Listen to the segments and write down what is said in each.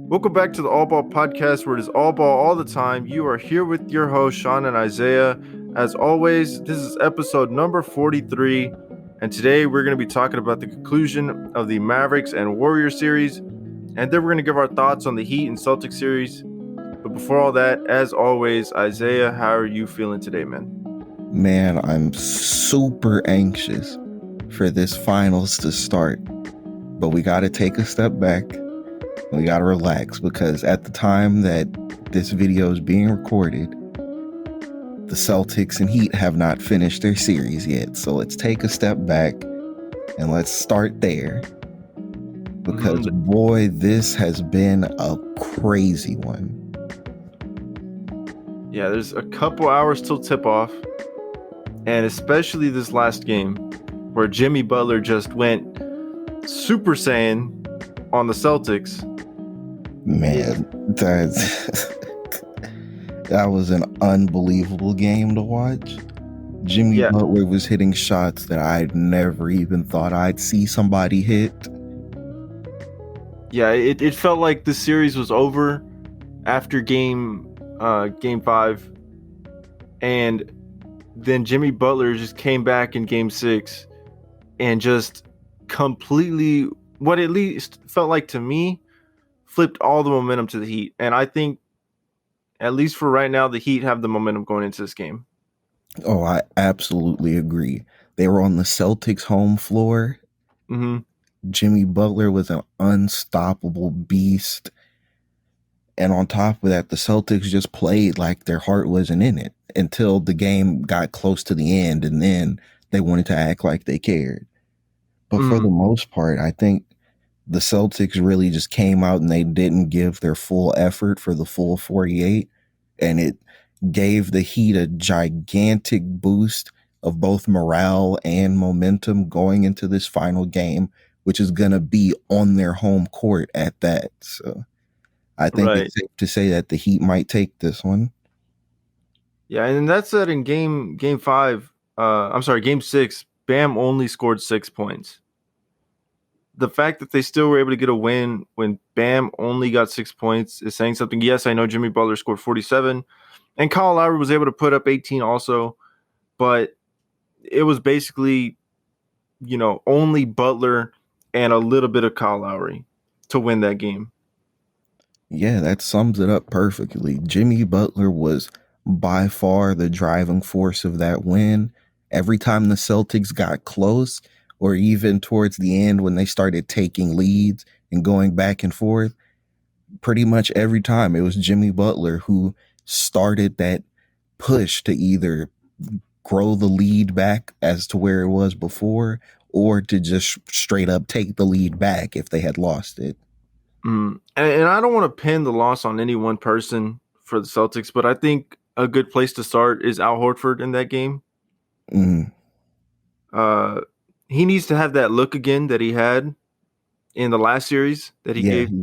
Welcome back to the All Ball Podcast, where it is all ball all the time. You are here with your host, Sean and Isaiah. As always, this is episode number 43, and today we're going to be talking about the conclusion of the Mavericks and Warriors series, and then we're going to give our thoughts on the Heat and Celtics series. But before all that, as always, Isaiah, how are you feeling today, man? Man, I'm super anxious for this finals to start, but we got to take a step back. We got to relax because at the time that this video is being recorded, the Celtics and Heat have not finished their series yet. So let's take a step back and let's start there because boy, this has been a crazy one. Yeah, there's a couple hours till tip-off, and especially this last game where Jimmy Butler just went Super Saiyan on the Celtics. Man, that was an unbelievable game to watch. Jimmy Butler was hitting shots that I'd never even thought I'd see somebody hit. Yeah, it felt like the series was over after game 5, and then Jimmy Butler just came back in game 6 and just completely, what at least felt like to me, flipped all the momentum to the Heat. And I think, at least for right now, the Heat have the momentum going into this game. Oh, I absolutely agree. They were on the Celtics home floor. Mm-hmm. Jimmy Butler was an unstoppable beast. And on top of that, the Celtics just played like their heart wasn't in it until the game got close to the end, and then they wanted to act like they cared. But for the most part, I think the Celtics really just came out and they didn't give their full effort for the full 48. And it gave the Heat a gigantic boost of both morale and momentum going into this final game, which is going to be on their home court at that. So I think it's safe to say that the Heat might take this one. Yeah, and that's that in game 6, Bam only scored 6 points. The fact that they still were able to get a win when Bam only got 6 points is saying something. Yes, I know Jimmy Butler scored 47, and Kyle Lowry was able to put up 18 also, but it was basically, only Butler and a little bit of Kyle Lowry to win that game. Yeah, that sums it up perfectly. Jimmy Butler was by far the driving force of that win. Every time the Celtics got close, or even towards the end when they started taking leads and going back and forth, pretty much every time it was Jimmy Butler who started that push to either grow the lead back as to where it was before, or to just straight up take the lead back if they had lost it. And I don't want to pin the loss on any one person for the Celtics, but I think a good place to start is Al Horford in that game. He needs to have that look again that he had in the last series that he gave to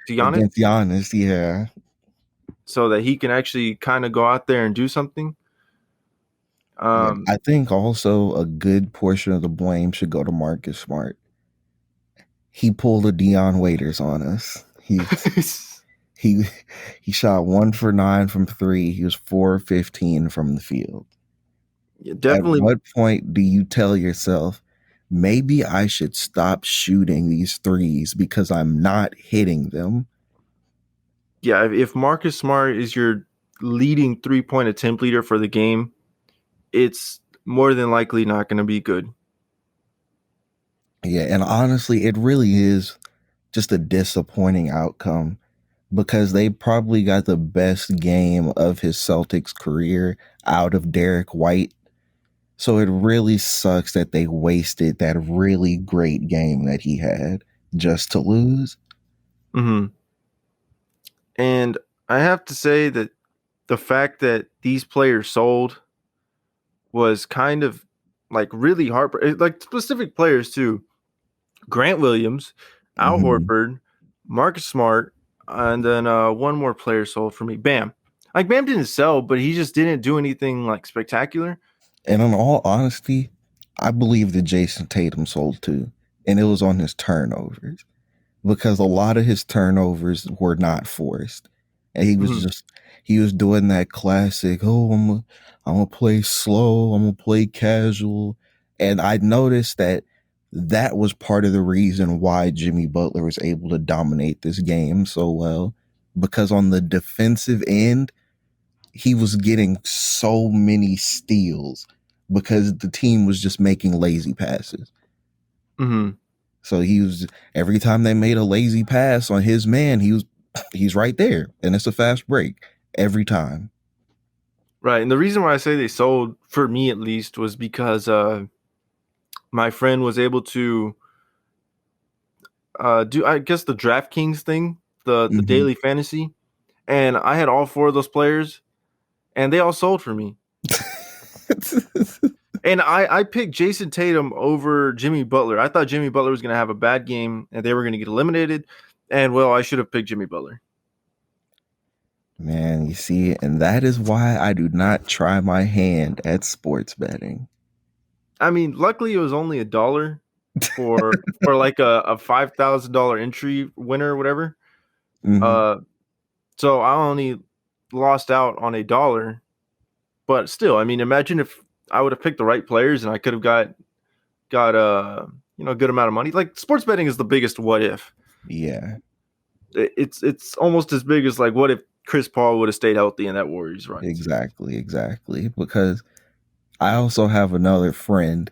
Giannis. Against Giannis, yeah. So that he can actually kind of go out there and do something. I think also a good portion of the blame should go to Marcus Smart. He pulled a Dion Waiters on us. He shot 1 for 9 from 3. He was 4 of 15 from the field. Yeah, definitely. At what point do you tell yourself, maybe I should stop shooting these threes because I'm not hitting them? Yeah, if Marcus Smart is your leading 3-point attempt leader for the game, it's more than likely not going to be good. Yeah, and honestly, it really is just a disappointing outcome because they probably got the best game of his Celtics career out of Derek White. So it really sucks that they wasted that really great game that he had just to lose. Mm-hmm. And I have to say that the fact that these players sold was kind of like really heartbreaking. Like specific players too. Grant Williams, Al Horford, Marcus Smart, and then one more player sold for me. Bam. Like Bam didn't sell, but he just didn't do anything like spectacular. And in all honesty, I believe that Jason Tatum sold too. And it was on his turnovers. because a lot of his turnovers were not forced. And Mhm. he was doing that classic, oh, I'm gonna play slow, I'm gonna play casual. And I noticed that that was part of the reason why Jimmy Butler was able to dominate this game so well. Because on the defensive end, he was getting so many steals because the team was just making lazy passes. Mhm. So he was every time they made a lazy pass on his man, he's right there, and it's a fast break every time. Right. And the reason why I say they sold, for me at least, was because my friend was able to do, I guess, the DraftKings thing, the Hmm. daily fantasy, and I had all four of those players, and they all sold for me. And I picked Jason Tatum over Jimmy Butler. I thought Jimmy Butler was going to have a bad game and they were going to get eliminated. And well, I should have picked Jimmy Butler. Man, you see, and that is why I do not try my hand at sports betting. I mean, luckily it was only $1 for like a $5,000 entry winner or whatever. Hmm. Uh, so I only lost out on $1, but still, I mean, imagine if I would have picked the right players and I could have got a good amount of money. Like sports betting is the biggest what if. Yeah, It's almost as big as like what if Chris Paul would have stayed healthy in that Warriors runs. exactly, exactly. Because I also have another friend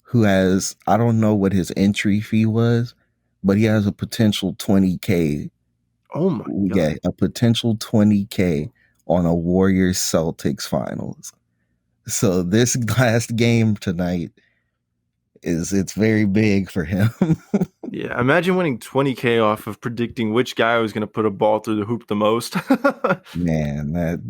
who has, I don't know what his entry fee was, but he has a potential 20K. Oh my Yeah, god. a potential 20K on a Warriors Celtics finals. So this last game tonight it's very big for him. Yeah, imagine winning 20K off of predicting which guy was going to put a ball through the hoop the most. Man, that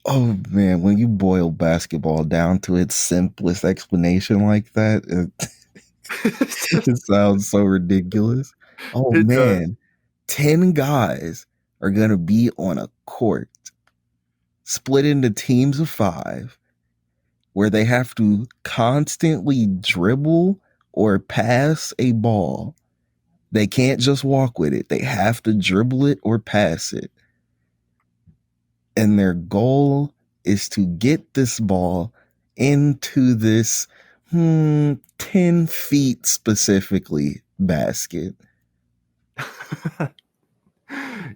oh man, when you boil basketball down to its simplest explanation like that, it sounds so ridiculous. Oh It does. man, 10 guys are going to be on a court split into teams of 5 where they have to constantly dribble or pass a ball. They can't just walk with it. They have to dribble it or pass it. And their goal is to get this ball into this 10 feet specifically basket.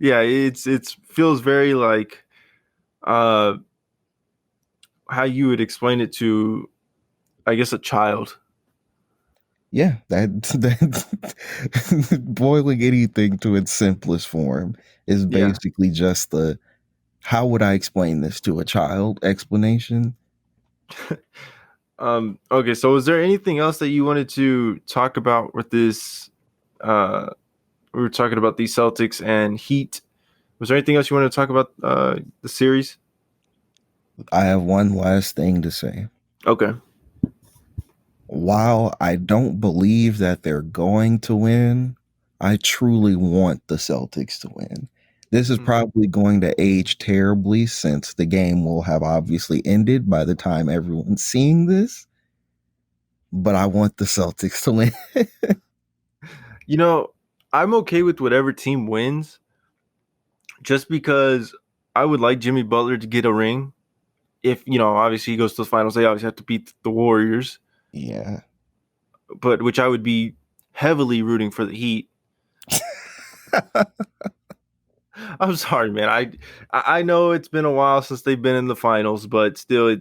Yeah, it's feels very like uh how you would explain it to, I guess, a child. Yeah, that boiling anything to its simplest form is Yeah. basically just the how would I explain this to a child explanation. Okay, so is there anything else that you wanted to talk about with this uh we were talking about the Celtics and Heat. Was there anything else you wanted to talk about the series? I have one last thing to say. Okay. While I don't believe that they're going to win, I truly want the Celtics to win. This is Mhm. probably going to age terribly since the game will have obviously ended by the time everyone's seeing this, but I want the Celtics to win. You know, I'm okay with whatever team wins just because I would like Jimmy Butler to get a ring. If, obviously he goes to the finals, they obviously have to beat the Warriors, Yeah. but which I would be heavily rooting for the Heat. I'm sorry, man. I know it's been a while since they've been in the finals, but still,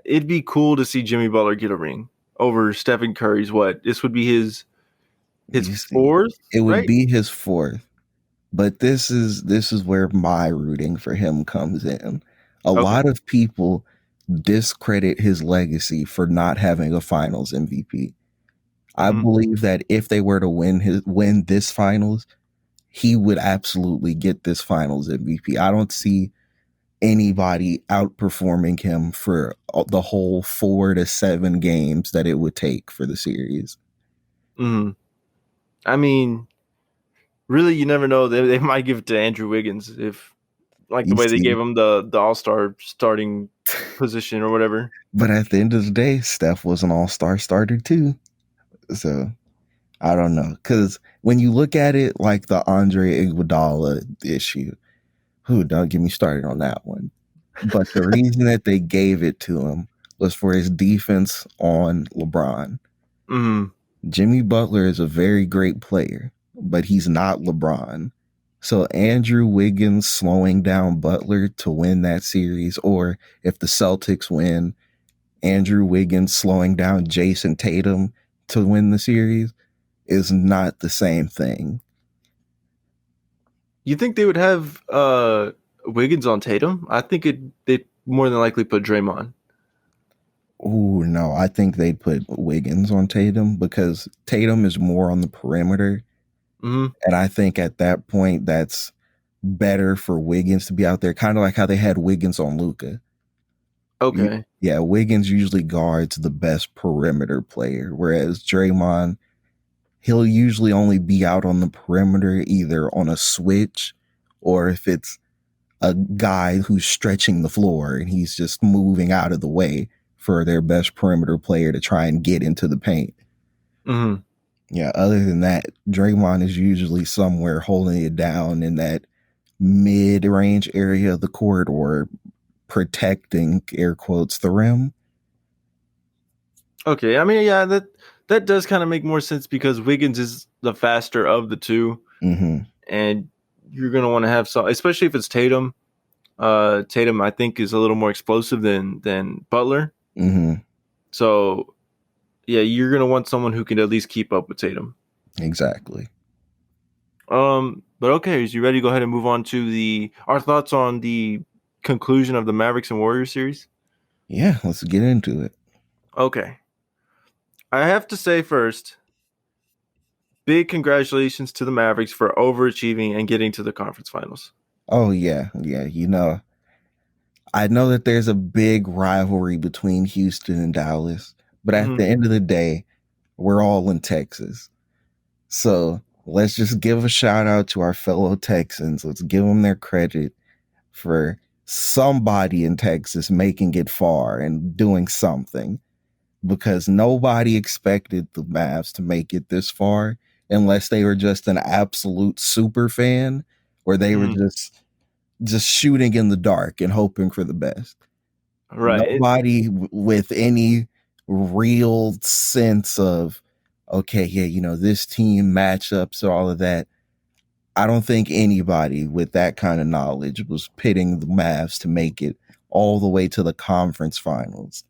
it'd be cool to see Jimmy Butler get a ring over Stephen Curry's. What, this would be his You see, fourth, it would right? be his fourth, but this is where my rooting for him comes in. A Okay. lot of people discredit his legacy for not having a finals MVP. I Hmm. believe that if they were to win this finals, he would absolutely get this finals MVP. I don't see anybody outperforming him for the whole 4 to 7 games that it would take for the series. Hmm. I mean, really, you never know. They might give it to Andrew Wiggins if, like, the You way they see, gave him the All Star starting position or whatever. but at the end of the day, Steph was an all-star starter too. So I don't know. Because when you look at it like the Andre Iguodala issue, who don't get me started on that one. But the reason that they gave it to him was for his defense on LeBron. Mm-hmm. Jimmy Butler is a very great player, but he's not LeBron. So Andrew Wiggins slowing down Butler to win that series, or if the Celtics win, Andrew Wiggins slowing down Jason Tatum to win the series is not the same thing. You think they would have Wiggins on Tatum? I think they'd more than likely put Draymond. Oh no, I think they'd put Wiggins on Tatum because Tatum is more on the perimeter. Mm-hmm. And I think at that point that's better for Wiggins to be out there, kind of like how they had Wiggins on Luka. Okay. Yeah, Wiggins usually guards the best perimeter player, whereas Draymond, he'll usually only be out on the perimeter either on a switch or if it's a guy who's stretching the floor and he's just moving out of the way for their best perimeter player to try and get into the paint. Mm-hmm. Yeah, other than that, Draymond is usually somewhere holding it down in that mid-range area of the court or protecting, air quotes, the rim. Okay. I mean, yeah, that does kind of make more sense because Wiggins is the faster of the two, Mm-hmm. and you're gonna want to have some, especially if it's Tatum. Tatum, I think, is a little more explosive than Butler. Mm-hmm. So yeah, you're gonna want someone who can at least keep up with Tatum. Exactly. But okay, is you ready to go ahead and move on to our thoughts on the conclusion of the Mavericks and Warriors series? Yeah, let's get into it. Okay. I have to say first, big congratulations to the Mavericks for overachieving and getting to the conference finals. Oh yeah, yeah. I know that there's a big rivalry between Houston and Dallas, but at Mm-hmm. the end of the day, we're all in Texas. So let's just give a shout out to our fellow Texans. Let's give them their credit for somebody in Texas making it far and doing something because nobody expected the Mavs to make it this far unless they were just an absolute super fan or they were Mm-hmm. just shooting in the dark and hoping for the best. Right. Nobody with any real sense of, okay, yeah, this team matchups, all of that. I don't think anybody with that kind of knowledge was pitting the Mavs to make it all the way to the conference finals.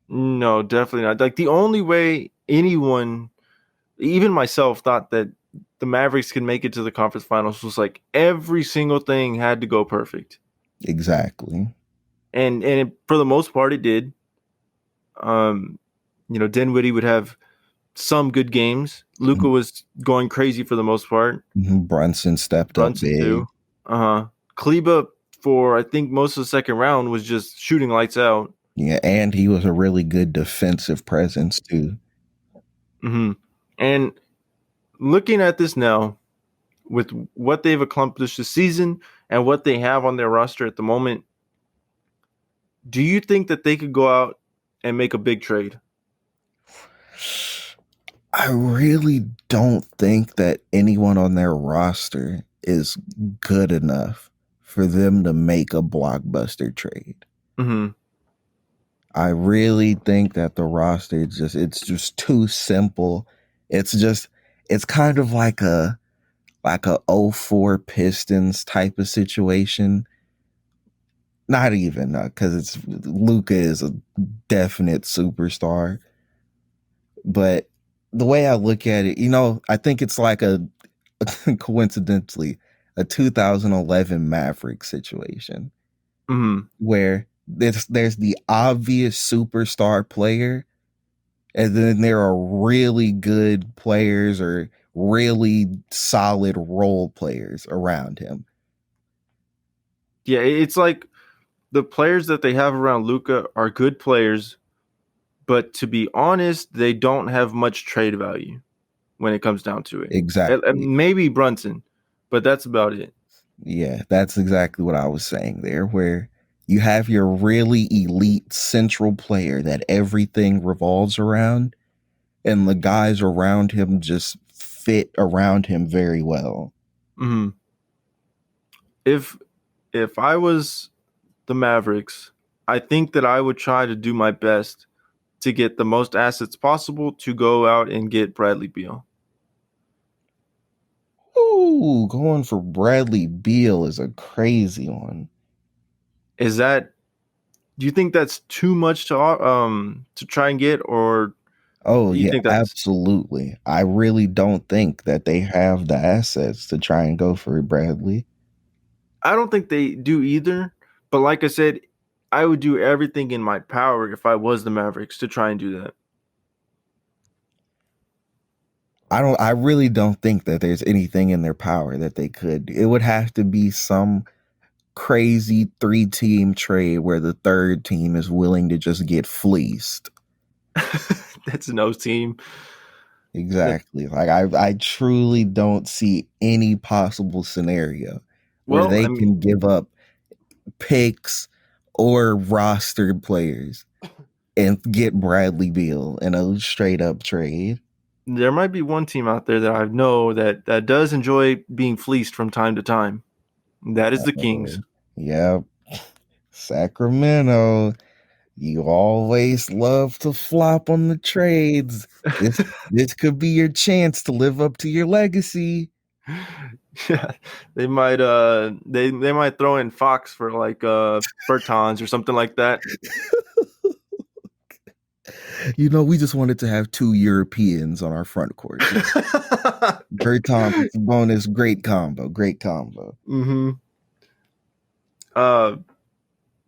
No, definitely not. Like the only way anyone, even myself, thought that the Mavericks could make it to the conference finals was like every single thing had to go perfect, Exactly. for the most part it did. Dinwiddie would have some good games. Luca was going crazy for the most part. Brunson stepped up Brunson big. too. Kleba for I think most of the second round was just shooting lights out. Yeah, and he was a really good defensive presence too. Mm-hmm. And looking at this now, with what they've accomplished this season and what they have on their roster at the moment, do you think that they could go out and make a big trade? I really don't think that anyone on their roster is good enough for them to make a blockbuster trade. Mm-hmm. I really think that the roster it's just too simple. It's kind of like a '04 Pistons type of situation. Not even because it's Luca is a definite superstar, but the way I look at it, I think it's like a coincidentally a 2011 Maverick situation Mm-hmm. where there's the obvious superstar player and then there are really good players or really solid role players around him. Yeah, it's like the players that they have around Luca are good players, but to be honest, they don't have much trade value when it comes down to it. Exactly. Maybe Brunson, but that's about it. Yeah, that's exactly what I was saying there, where you have your really elite central player that everything revolves around. and the guys around him just fit around him very well. Hmm. If I was the Mavericks, I think that I would try to do my best to get the most assets possible to go out and get Bradley Beal. Ooh, going for Bradley Beal is a crazy one. Is that Do you think that's too much to try and get, or Oh, do you yeah, think that's absolutely. I really don't think that they have the assets to try and go for Bradley. I don't think they do either, but like I said, I would do everything in my power if I was the Mavericks to try and do that. I really don't think that there's anything in their power that they could. It would have to be some crazy 3-team trade where the third team is willing to just get fleeced. That's no team. That Exactly. Like I truly don't see any possible scenario where well, they I mean, can give up picks or rostered players and get Bradley Beal in a straight up trade. there might be one team out there that I know that does enjoy being fleeced from time to time. That is the Kings. Oh, yep. Sacramento. You always love to flop on the trades. This could be your chance to live up to your legacy. Yeah, they might throw in Fox for like Bertans or something like that. You know, we just wanted to have two Europeans on our front court. Bertans and Sabonis, great combo, great combo. Hmm. Uh,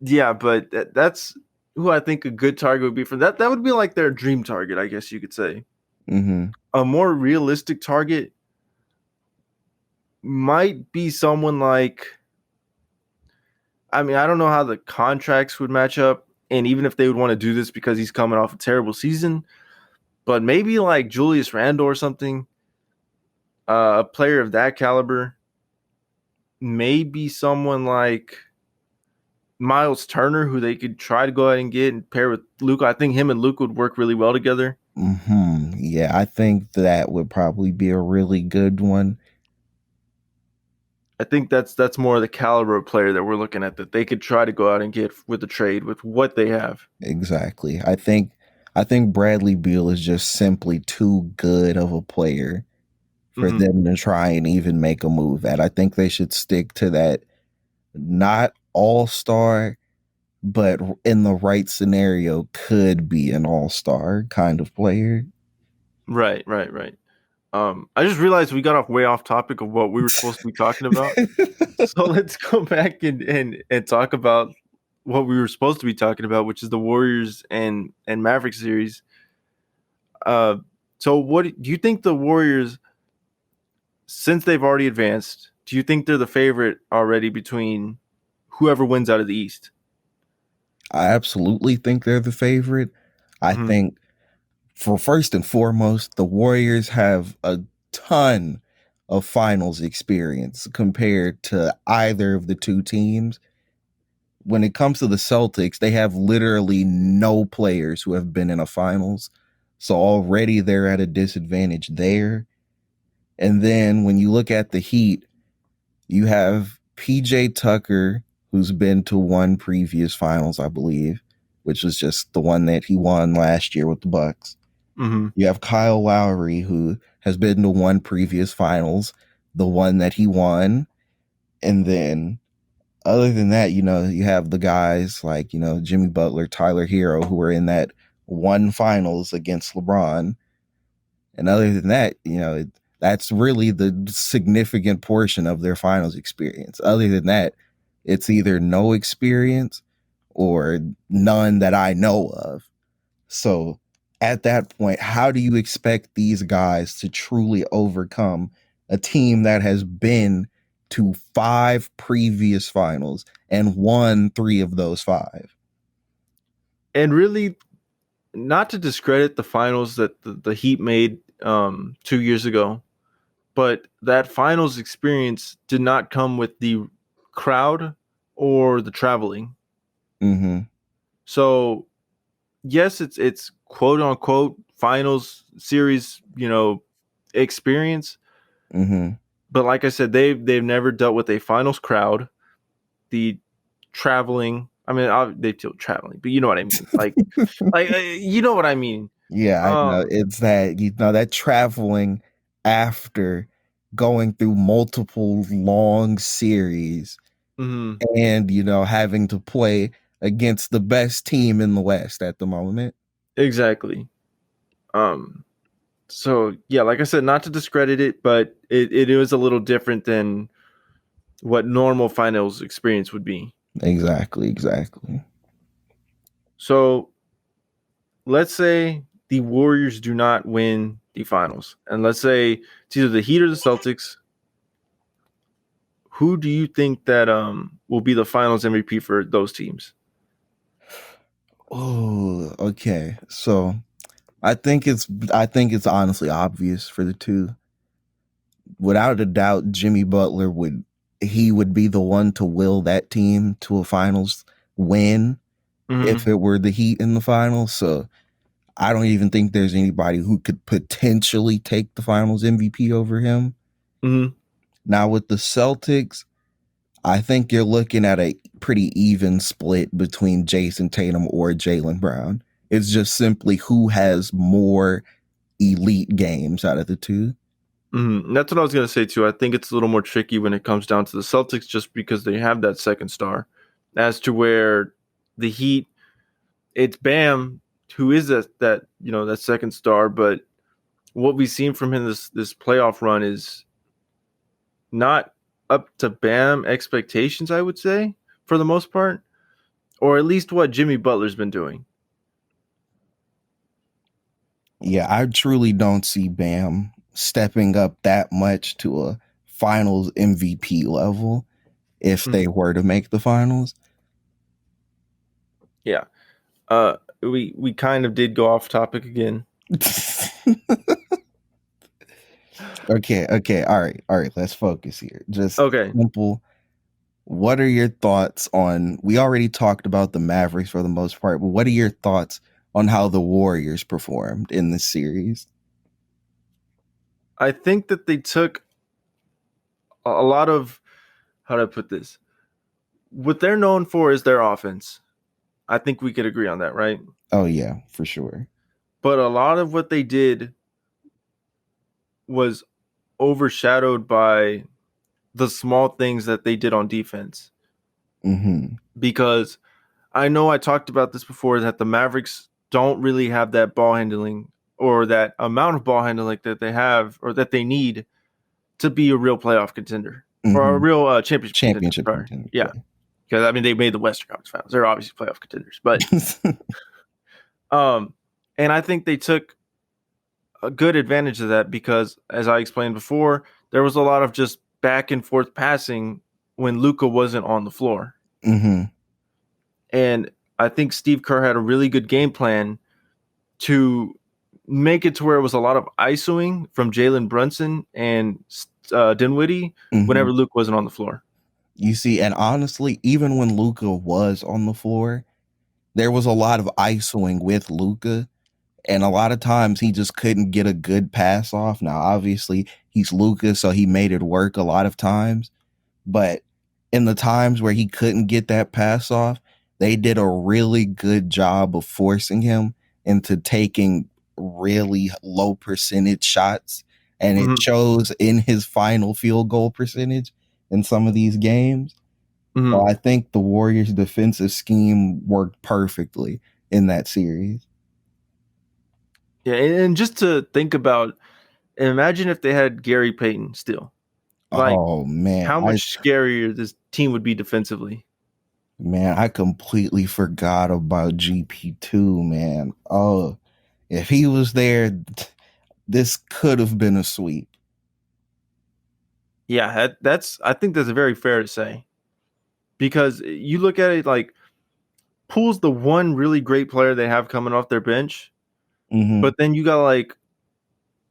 yeah, but that's who I think a good target would be for that. That would be like their dream target, I guess you could say. Hmm. A more realistic target might be someone like, I mean, I don't know how the contracts would match up, and even if they would want to do this because he's coming off a terrible season, but maybe like Julius Randle or something, a player of that caliber. Maybe someone like Miles Turner, who they could try to go ahead and get and pair with Luke. I think him and Luke would work really well together. Yeah, I think that would probably be a really good one. I think that's more the caliber of player that we're looking at that they could try to go out and get with the trade with what they have. Exactly. I think Bradley Beal is just simply too good of a player for Hmm. them to try and even make a move at. I think they should stick to that not all-star, but in the right scenario could be an all-star kind of player. Right, right, right. I just realized we got off way off topic of what we were supposed to be talking about. So let's go back and talk about what we were supposed to be talking about, which is the Warriors and Mavericks series. Uh, so what do you think the Warriors, since they've already advanced, do you think they're the favorite already between whoever wins out of the East? I absolutely think they're the favorite. I Hmm. think for first and foremost, the Warriors have a ton of finals experience compared to either of the two teams. When it comes to the Celtics, they have literally no players who have been in a finals. So already they're at a disadvantage there. And then when you look at the Heat, you have PJ Tucker, who's been to one previous finals, I believe, which was just the one that he won last year with the Bucks. Hmm. You have Kyle Lowry, who has been to one previous finals, the one that he won. And then other than that, you have the guys like, Jimmy Butler, Tyler Hero, who were in that one finals against LeBron. And other than that, that's really the significant portion of their finals experience. Other than that, it's either no experience or none that I know of. So at that point, how do you expect these guys to truly overcome a team that has been to 5 previous finals and won 3 of those 5? And really, not to discredit the finals that the Heat made 2 years ago, but that finals experience did not come with the crowd or the traveling. Mm-hmm. So yes, it's quote unquote finals series, experience. Mm-hmm. But like I said, they've never dealt with a finals crowd. The traveling, I mean, they still traveling, but you know what I mean. Like you know what I mean. Yeah, I know. Um, It's that, that traveling after going through multiple long series mhm, and, having to play against the best team in the West at the moment. exactly. Um, so yeah, like I said, not to discredit it, but it is a little different than what normal finals experience would be. Exactly, exactly. So let's say the Warriors do not win the finals, and let's say it's either the Heat or the Celtics. Who do you think that will be the finals MVP for those teams? Oh, okay. So I think it's honestly obvious for the two. Without a doubt, Jimmy Butler would be the one to will that team to a finals win if Mm-hmm. it were the Heat in the finals. So I don't even think there's anybody who could potentially take the finals MVP over him. Mm-hmm. Now with the Celtics, I think you're looking at a pretty even split between Jason Tatum or Jaylen Brown. It's just simply who has more elite games out of the two. Mm-hmm. That's what I was gonna say too. I think it's a little more tricky when it comes down to the Celtics, just because they have that second star, as to where the Heat, it's Bam who is that second star, but what we've seen from him this playoff run is not up to Bam expectations, I would say, for the most part, or at least what Jimmy Butler's been doing. Yeah, I truly don't see Bam stepping up that much to a finals MVP level if they Mhm. were to make the finals. Yeah. We kind of did go off topic again. Okay, all right, let's focus here. Just Okay. simple. What are your thoughts on? We already talked about the Mavericks for the most part, but what are your thoughts on how the Warriors performed in this series? I think that they took a lot of, how do I put this? What they're known for is their offense. I think we could agree on that, right? Oh yeah, for sure. But a lot of what they did was overshadowed by the small things that they did on defense. Mm-hmm. Because I know I talked about this before, that the Mavericks don't really have that ball handling, or that amount of ball handling that they have or that they need to be a real playoff contender, or a Mm-hmm. real championship contender. Championship Sorry. contender. Yeah. Because I mean, they made the Western Conference Finals. They're obviously playoff contenders. But Yeah. um and I think they took a good advantage of that, because as I explained before, there was a lot of just back and forth passing when Luka wasn't on the floor. Mm-hmm. And I think Steve Kerr had a really good game plan to make it to where it was a lot of ISOing from Jalen Brunson and Dinwiddie Mm-hmm. whenever Luke wasn't on the floor. You see, and honestly, even when Luca was on the floor, there was a lot of isoing with Luca, and a lot of times he just couldn't get a good pass off. Now, obviously, he's Luca, so he made it work a lot of times. But in the times where he couldn't get that pass off, they did a really good job of forcing him into taking really low percentage shots. And it Mm-hmm. shows in his final field goal percentage in some of these games. So Mm-hmm. I think the Warriors' defensive scheme worked perfectly in that series. Yeah, and just to think about, imagine if they had Gary Payton still. Like, Oh man, how I much scarier this team would be defensively. man, I completely forgot about GP2, man. Oh, if he was there, this could have been a sweep. Yeah, that's I think that's very fair to say, because you look at it like Poole's the one really great player they have coming off their bench, Hmm. but then you got like,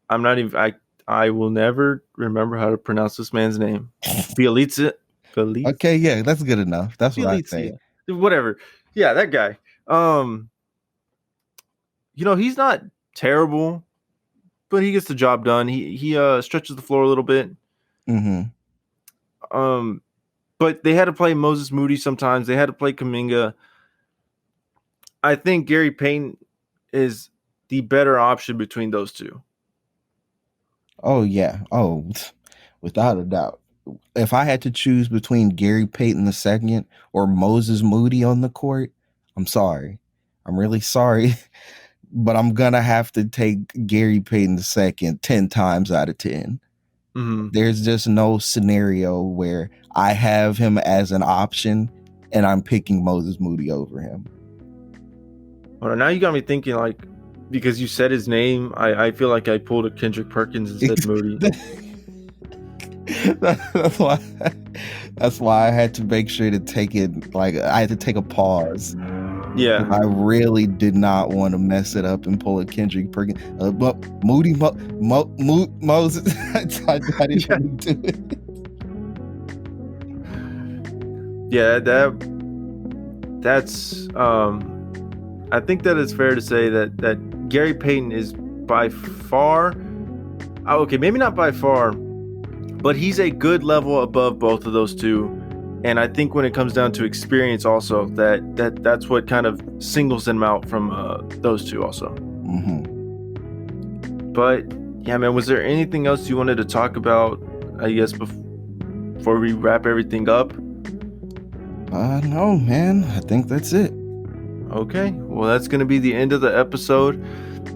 I'm not even I will never remember how to pronounce this man's name. Bielitsa, Bielitsa, Okay, yeah, that's good enough. That's what I say. Bielitsa, whatever. Yeah, that guy. Um, he's not terrible, but he gets the job done. He stretches the floor a little bit. Mm-hmm. But they had to play Moses Moody sometimes. They had to play Kuminga. I think Gary Payton is the better option between those two. Oh yeah. Oh, without a doubt. If I had to choose between Gary Payton II or Moses Moody on the court, I'm sorry. I'm really sorry. But I'm gonna have to take Gary Payton II 10 times out of 10. Mm-hmm. There's just no scenario where I have him as an option and I'm picking Moses Moody over him. Well, now you got me thinking, like, because you said his name, I feel like I pulled a Kendrick Perkins and said Moody. That's why I had to make sure to take it. Like, I had to take a pause. Yeah, I really did not want to mess it up and pull a Kendrick Perkins. But Moody Moses, I didn't want to do it. Yeah, that's I think that it's fair to say that Gary Payton is by far, okay, maybe not by far, but he's a good level above both of those two. And I think when it comes down to experience also, that's what kind of singles them out from those two also. Mm-hmm. But yeah, man, was there anything else you wanted to talk about, I guess, before we wrap everything up? No, man. I think that's it. Okay, well, that's going to be the end of the episode.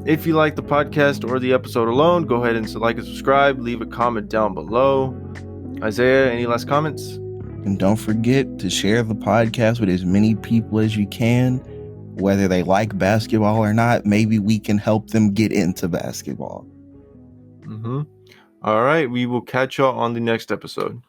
If you like the podcast or the episode alone, go ahead and like and subscribe. Leave a comment down below. Isaiah, any last comments? And don't forget to share the podcast with as many people as you can, whether they like basketball or not. Maybe we can help them get into basketball. All right, we will catch y'all on the next episode.